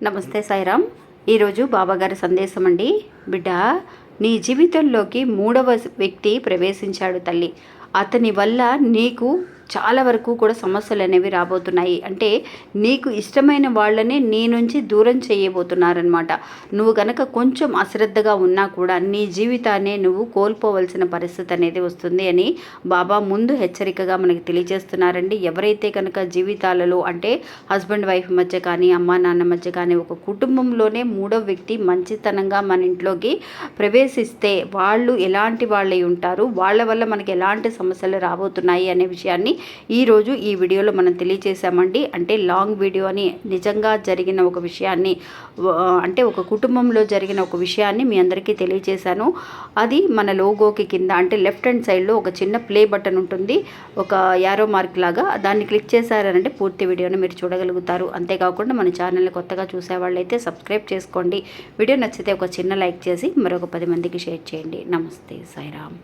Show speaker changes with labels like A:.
A: నమస్తే సాయిరామ్. ఈరోజు బాబాగారి సందేశం అండి. బిడ్డ, నీ జీవితంలోకి మూడవ వ్యక్తి ప్రవేశించాడు తల్లి. అతని వల్ల నీకు చాలా వరకు కూడా సమస్యలు అనేవి రాబోతున్నాయి. అంటే నీకు ఇష్టమైన వాళ్ళని నీ నుంచి దూరం చేయబోతున్నారనమాట. నువ్వు కనుక కొంచెం అశ్రద్ధగా ఉన్నా కూడా నీ జీవితాన్ని నువ్వు కోల్పోవలసిన పరిస్థితి అనేది వస్తుంది అని బాబా ముందు హెచ్చరికగా మనకి తెలియజేస్తున్నారండి. ఎవరైతే కనుక జీవితాలలో అంటే హస్బెండ్ వైఫ్ మధ్య కానీ అమ్మా నాన్న మధ్య కానీ ఒక కుటుంబంలోనే మూడో వ్యక్తి మంచితనంగా మన ఇంట్లోకి ప్రవేశిస్తే వాళ్ళు ఎలాంటి వాళ్ళై ఉంటారు, వాళ్ళ వల్ల మనకి ఎలాంటి సమస్యలు రాబోతున్నాయి అనే విషయాన్ని ఈరోజు ఈ వీడియోలో మనం తెలియజేశామండి. అంటే లాంగ్ వీడియో అని నిజంగా జరిగిన ఒక విషయాన్ని, అంటే ఒక కుటుంబంలో జరిగిన ఒక విషయాన్ని మీ అందరికీ తెలియజేశాను. అది మన లోగోకి కింద అంటే లెఫ్ట్ హ్యాండ్ సైడ్లో ఒక చిన్న ప్లే బటన్ ఉంటుంది, ఒక యారో మార్క్ లాగా. దాన్ని క్లిక్ చేశారంటే పూర్తి వీడియోని మీరు చూడగలుగుతారు. అంతేకాకుండా మన ఛానల్ని కొత్తగా చూసేవాళ్ళైతే సబ్స్క్రైబ్ చేసుకోండి. వీడియో నచ్చితే ఒక చిన్న లైక్ చేసి మరొక 10 మందికి షేర్ చేయండి. నమస్తే సాయిరామ్.